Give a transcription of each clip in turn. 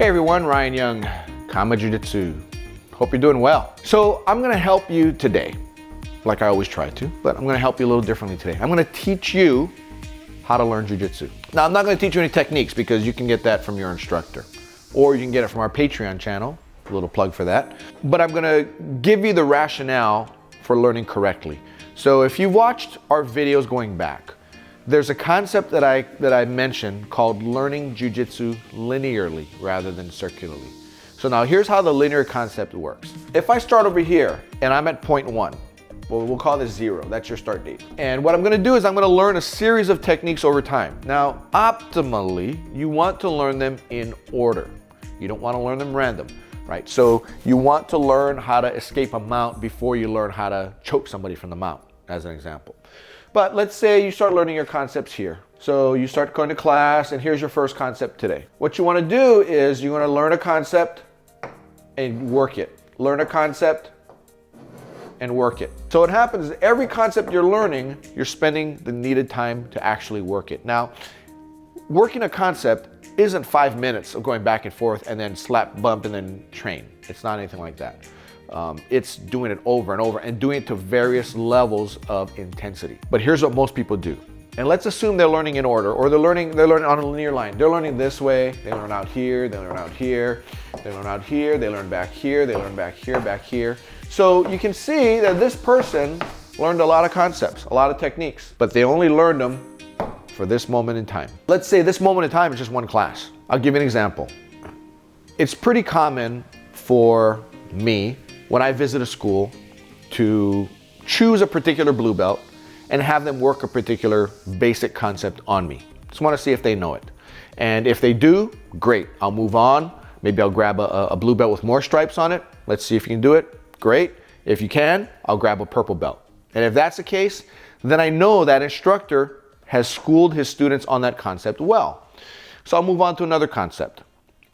Hey everyone, Ryan Young, Kama Jiu-Jitsu. Hope you're doing well. So I'm gonna help you today, like I always try to, but I'm gonna help you a little differently today. I'm gonna teach you how to learn Jiu-Jitsu. Now I'm not gonna teach you any techniques because you can get that from your instructor, or you can get it from our Patreon channel, a little plug for that. But I'm gonna give you the rationale for learning correctly. So if you watched our videos going back, there's a concept that I mentioned called learning Jiu-Jitsu linearly rather than circularly. So now here's how the linear concept works. If I start over here and I'm at point 1, well, we'll call this 0, that's your start date. And what I'm gonna do is I'm gonna learn a series of techniques over time. Now, optimally, you want to learn them in order. You don't wanna learn them random, right? So you want to learn how to escape a mount before you learn how to choke somebody from the mount, as an example. But let's say you start learning your concepts here. So you start going to class and here's your first concept today. What you want to do is you want to learn a concept and work it. Learn a concept and work it. So what happens is every concept you're learning, you're spending the needed time to actually work it. Now, working a concept isn't 5 minutes of going back and forth and then slap, bump, and then train. It's not anything like that. It's doing it over and over and doing it to various levels of intensity. But here's what most people do. And let's assume they're learning in order, or they're learning on a linear line. They're learning this way, they learn out here, they learn out here, they learn out here, they learn back here, they learn back here, back here. So you can see that this person learned a lot of concepts, a lot of techniques, but they only learned them for this moment in time. Let's say this moment in time is just one class. I'll give you an example. It's pretty common for me, when I visit a school, to choose a particular blue belt and have them work a particular basic concept on me. Just want to see if they know it. And if they do, great, I'll move on. Maybe I'll grab a blue belt with more stripes on it. Let's see if you can do it. Great. If you can, I'll grab a purple belt. And if that's the case, then I know that instructor has schooled his students on that concept well. So I'll move on to another concept.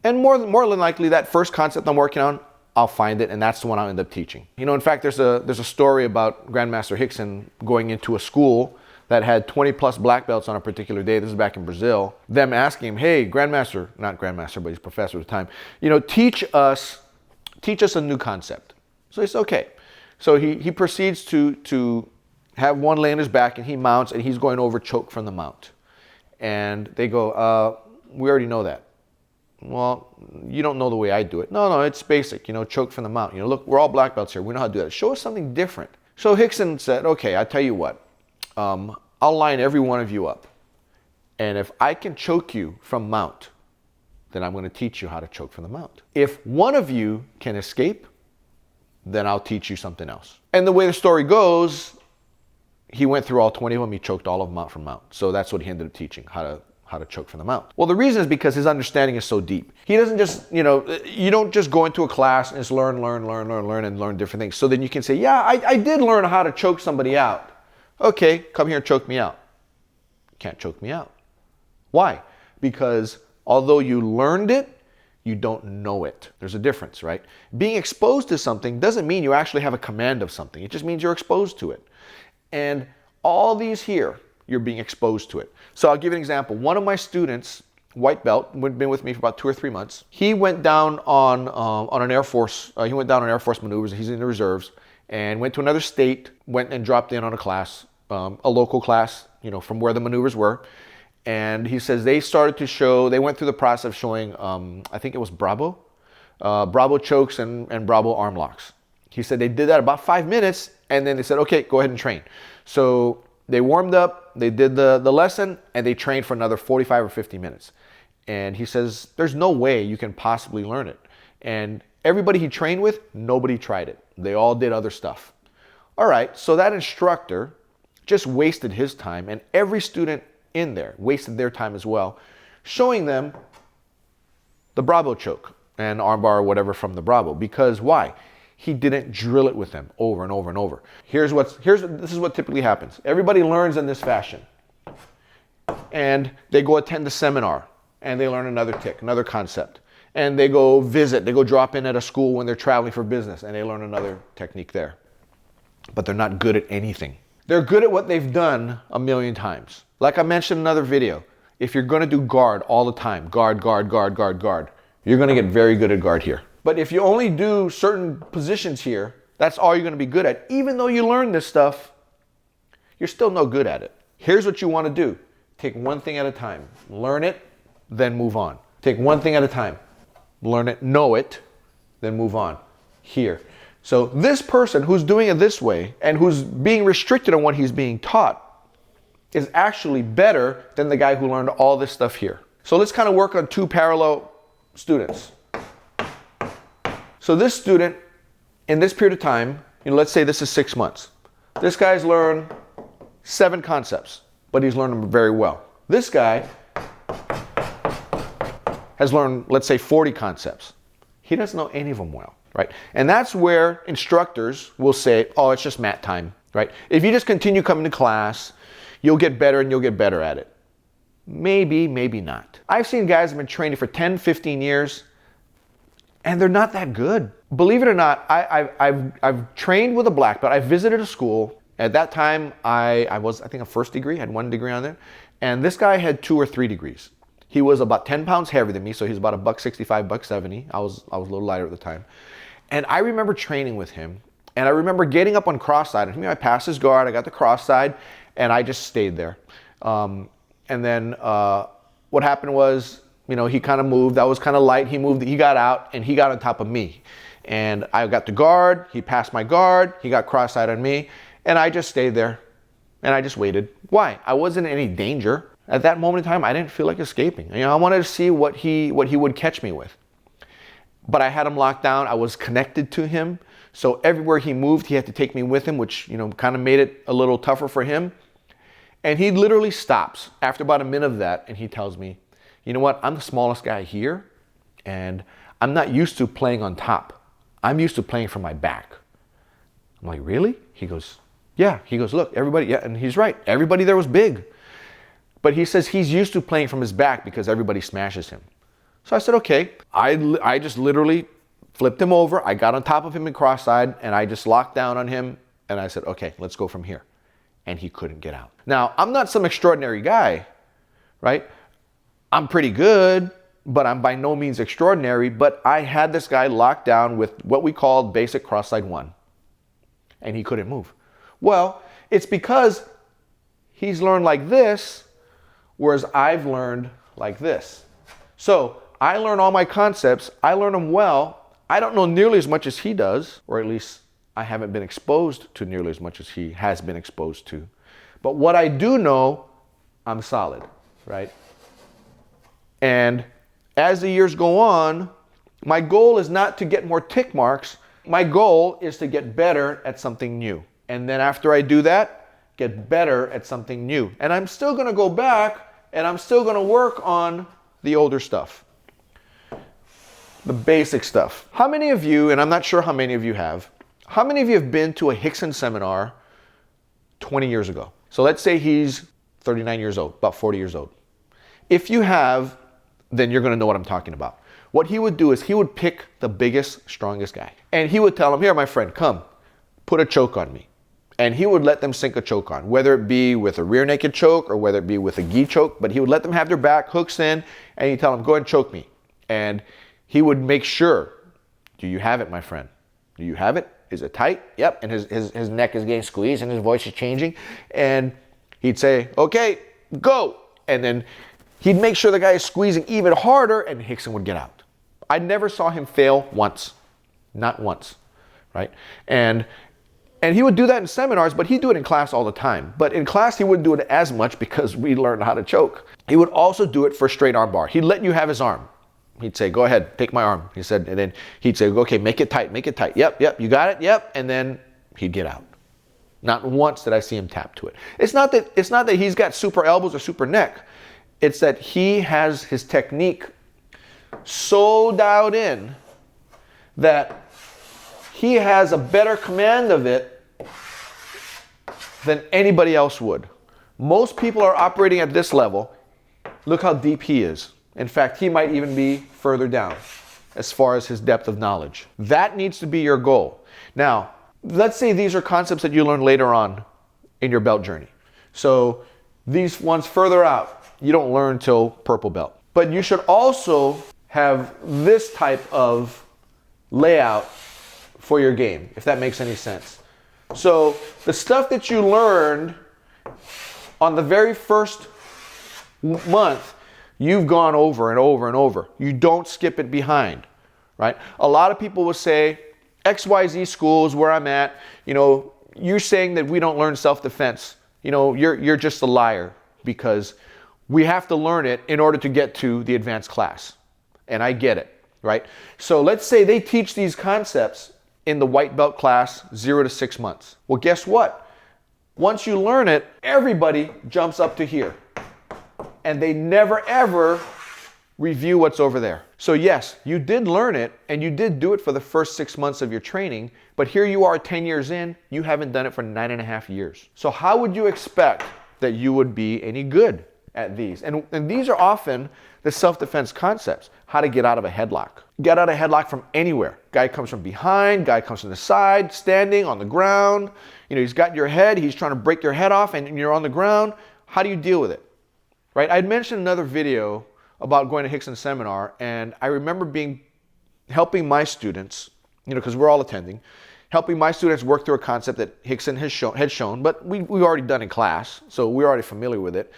And more than likely, that first concept I'm working on, I'll find it, and that's the one I'll end up teaching. You know, in fact, there's a story about Grandmaster Rickson going into a school that had 20 plus black belts on a particular day. This is back in Brazil. Them asking him, hey, Grandmaster, not Grandmaster, but he's professor at the time, you know, teach us a new concept. So he said, okay. So he proceeds to have one lay on his back, and he mounts, and he's going over choke from the mount. And they go, we already know that. Well, you don't know the way I do it. No, it's basic, you know, choke from the mount. You know, look, we're all black belts here. We know how to do that. Show us something different. So Rickson said, okay, I tell you what, I'll line every one of you up. And if I can choke you from mount, then I'm going to teach you how to choke from the mount. If one of you can escape, then I'll teach you something else. And the way the story goes, he went through all 20 of them. He choked all of them out from mount. So that's what he ended up teaching, how to choke from the mount. Well, the reason is because his understanding is so deep. He doesn't just, you know, you don't just go into a class and just learn and learn different things. So then you can say, yeah, I did learn how to choke somebody out. Okay, come here and choke me out. Can't choke me out. Why? Because although you learned it, you don't know it. There's a difference, right? Being exposed to something doesn't mean you actually have a command of something. It just means you're exposed to it. And all these here, you're being exposed to it. So I'll give you an example. One of my students, white belt, been with me for about 2 or 3 months. He went down on an Air Force. He went down on Air Force maneuvers. He's in the reserves, and went to another state. Went and dropped in on a class, a local class, you know, from where the maneuvers were. And he says they started to show. They went through the process of showing. I think it was Bravo chokes and Bravo arm locks. He said they did that about 5 minutes, and then they said, okay, go ahead and train. So they warmed up, they did the lesson, and they trained for another 45 or 50 minutes. And he says, there's no way you can possibly learn it. And everybody he trained with, nobody tried it. They all did other stuff. All right, so that instructor just wasted his time, and every student in there wasted their time as well, showing them the Bravo choke and armbar or whatever from the Bravo. Because why? He didn't drill it with them over and over and over. This is what typically happens. Everybody learns in this fashion. And they go attend the seminar and they learn another tick, another concept. And they go visit, they go drop in at a school when they're traveling for business and they learn another technique there. But they're not good at anything. They're good at what they've done a million times. Like I mentioned in another video, if you're going to do guard all the time, guard, you're gonna get very good at guard here. But if you only do certain positions here, that's all you're gonna be good at. Even though you learn this stuff, you're still no good at it. Here's what you wanna do. Take one thing at a time. Learn it, then move on. Take one thing at a time. Learn it, know it, then move on. Here. So this person who's doing it this way and who's being restricted on what he's being taught is actually better than the guy who learned all this stuff here. So let's kind of work on two parallel students. So this student, in this period of time, let's say this is 6 months. This guy's learned 7 concepts, but he's learned them very well. This guy has learned, let's say, 40 concepts. He doesn't know any of them well, right? And that's where instructors will say, oh, it's just mat time, right? If you just continue coming to class, you'll get better and you'll get better at it. Maybe, maybe not. I've seen guys who've been training for 10, 15 years, and they're not that good. Believe it or not, I've trained with a black belt. I visited a school. At that time, I was, I think, a first degree, had 1 degree on there. And this guy had 2 or 3 degrees. He was about 10 pounds heavier than me, so he's about $165, $170. I was a little lighter at the time. And I remember training with him, and I remember getting up on cross-side. And I passed his guard, I got the cross-side, and I just stayed there. And then what happened was, he kind of moved. I was kind of light. He moved. He got out, and he got on top of me. And I got the guard. He passed my guard. He got cross-eyed on me, and I just stayed there, and I just waited. Why? I wasn't in any danger. At that moment in time, I didn't feel like escaping. I wanted to see what he would catch me with. But I had him locked down. I was connected to him. So everywhere he moved, he had to take me with him, which, kind of made it a little tougher for him. And he literally stops after about a minute of that, and he tells me, you know what? I'm the smallest guy here, and I'm not used to playing on top. I'm used to playing from my back. I'm like, really? He goes, yeah. He goes, look, everybody, yeah, and he's right. Everybody there was big. But he says he's used to playing from his back because everybody smashes him. So I said, okay. I just literally flipped him over. I got on top of him in cross-eyed, and I just locked down on him, and I said, okay, let's go from here. And he couldn't get out. Now, I'm not some extraordinary guy, right? I'm pretty good, but I'm by no means extraordinary. But I had this guy locked down with what we called basic cross-side 1. And he couldn't move. Well, it's because he's learned like this, whereas I've learned like this. So I learn all my concepts. I learn them well. I don't know nearly as much as he does, or at least I haven't been exposed to nearly as much as he has been exposed to. But what I do know, I'm solid, right? And as the years go on, my goal is not to get more tick marks. My goal is to get better at something new. And then after I do that, get better at something new. And I'm still going to go back, and I'm still going to work on the older stuff, the basic stuff. How many of you, and I'm not sure how many of you have, how many of you have been to a RICKSON seminar 20 years ago? So let's say he's 39 years old, about 40 years old. If you have, then you're going to know what I'm talking about. What he would do is he would pick the biggest, strongest guy. And he would tell him, here, my friend, come, put a choke on me. And he would let them sink a choke on, whether it be with a rear naked choke or whether it be with a gi choke. But he would let them have their back hooks in, and he'd tell them, go ahead and choke me. And he would make sure, do you have it, my friend? Do you have it? Is it tight? Yep. And his neck is getting squeezed and his voice is changing. And he'd say, okay, go. And then he'd make sure the guy is squeezing even harder, and RICKSON would get out. I never saw him fail once. Not once, right? And he would do that in seminars, but he'd do it in class all the time. But in class, he wouldn't do it as much because we learned how to choke. He would also do it for straight arm bar. He'd let you have his arm. He'd say, go ahead, take my arm. He said, and then he'd say, okay, make it tight, make it tight. Yep, you got it, yep. And then he'd get out. Not once did I see him tap to it. It's not that he's got super elbows or super neck. It's that he has his technique so dialed in that he has a better command of it than anybody else would. Most people are operating at this level. Look how deep he is. In fact, he might even be further down as far as his depth of knowledge. That needs to be your goal. Now, let's say these are concepts that you learn later on in your belt journey. So these ones further out, you don't learn till purple belt. But you should also have this type of layout for your game, if that makes any sense. So the stuff that you learned on the very first month, you've gone over and over and over. You don't skip it behind, right? A lot of people will say, XYZ schools where I'm at, you know, you're saying that we don't learn self-defense. You know, you're just a liar, because we have to learn it in order to get to the advanced class. And I get it, right? So let's say they teach these concepts in the white belt class, 0 to 6 months. Well, guess what? Once you learn it, everybody jumps up to here. And they never ever review what's over there. So yes, you did learn it and you did do it for the first 6 months of your training, but here you are 10 years in, you haven't done it for 9.5 years. So how would you expect that you would be any good at these? And these are often the self-defense concepts. How to get out of a headlock. Get out of a headlock from anywhere. Guy comes from behind, guy comes from the side, standing on the ground. You know, he's got your head, he's trying to break your head off and you're on the ground. How do you deal with it? Right? I'd mentioned another video about going to Rickson seminar, and I remember helping my students, you know, because we're all attending, helping my students work through a concept that Rickson had shown, but we already done in class, so we're already familiar with it.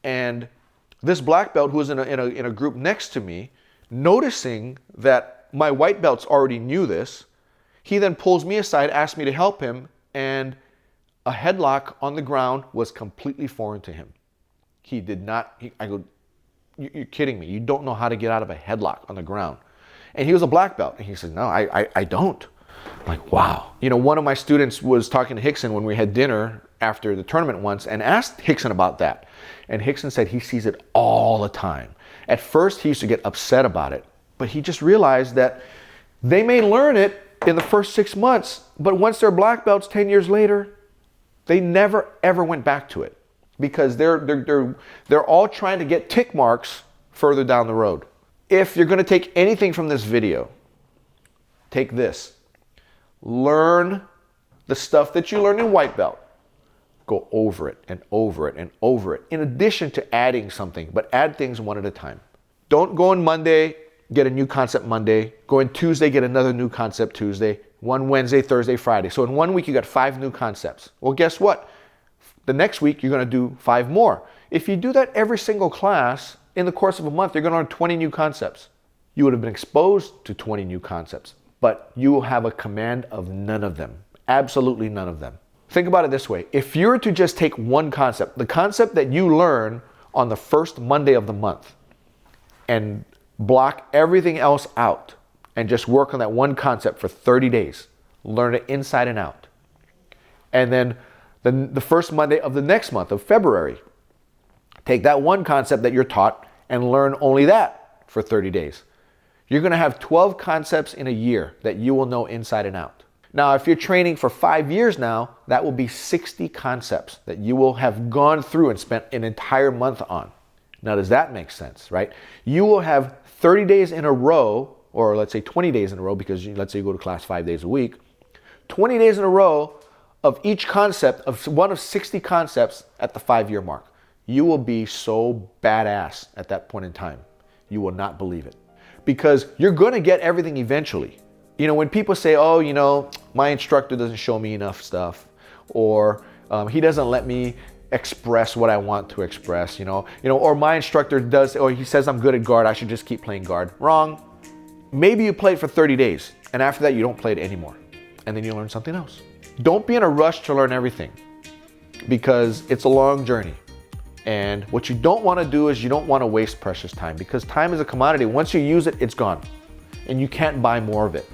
And this black belt who was in a group next to me, noticing that my white belts already knew this, he then pulls me aside, asks me to help him, and a headlock on the ground was completely foreign to him. He did not, I go, you're kidding me. You don't know how to get out of a headlock on the ground. And he was a black belt. And he said, no, I don't. I'm like, wow. You know, one of my students was talking to Rickson when we had dinner after the tournament once and asked Rickson about that. And Rickson said he sees it all the time. At first, he used to get upset about it, but he just realized that they may learn it in the first 6 months, but once they're black belts 10 years later, they never ever went back to it. Because they're all trying to get tick marks further down the road. If you're going to take anything from this video, take this. Learn the stuff that you learned in white belt. Go over it and over it and over it. In addition to adding something, but add things one at a time. Don't go on Monday, get a new concept Monday. Go in Tuesday, get another new concept Tuesday. One Wednesday, Thursday, Friday. So in 1 week, you got 5 new concepts. Well, guess what? The next week, you're going to do 5 more. If you do that every single class, in the course of a month, you're going to learn 20 new concepts. You would have been exposed to 20 new concepts, but you will have a command of none of them. Absolutely none of them. Think about it this way. If you were to just take one concept, the concept that you learn on the first Monday of the month, and block everything else out, and just work on that one concept for 30 days, learn it inside and out. And then the first Monday of the next month, of February, take that one concept that you're taught and learn only that for 30 days. You're going to have 12 concepts in a year that you will know inside and out. Now, if you're training for 5 years now, that will be 60 concepts that you will have gone through and spent an entire month on. Now, does that make sense, right? You will have 30 days in a row, or let's say 20 days in a row, because let's say you go to class 5 days a week, 20 days in a row of each concept, of one of 60 concepts at the 5-year mark. You will be so badass at that point in time. You will not believe it. Because you're going to get everything eventually. You know, when people say, oh, you know, my instructor doesn't show me enough stuff, or he doesn't let me express what I want to express, you know, or my instructor does, or he says I'm good at guard, I should just keep playing guard. Wrong. Maybe you play it for 30 days, and after that you don't play it anymore. And then you learn something else. Don't be in a rush to learn everything, because it's a long journey. And what you don't want to do is you don't want to waste precious time, because time is a commodity. Once you use it, it's gone, and you can't buy more of it.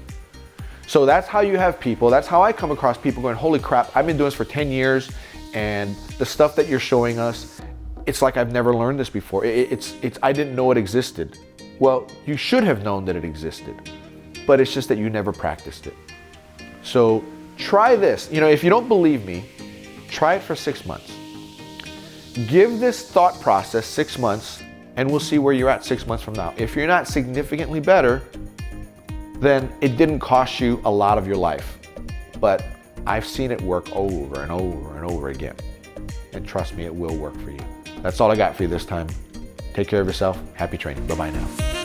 So that's how you have people, that's how I come across people going, holy crap, I've been doing this for 10 years, and the stuff that you're showing us, it's like I've never learned this before. I didn't know it existed. Well, you should have known that it existed, but it's just that you never practiced it. So try this. You know, if you don't believe me, try it for 6 months. Give this thought process 6 months, and we'll see where you're at 6 months from now. If you're not significantly better, then it didn't cost you a lot of your life. But I've seen it work over and over and over again. And trust me, it will work for you. That's all I got for you this time. Take care of yourself. Happy training. Bye-bye now.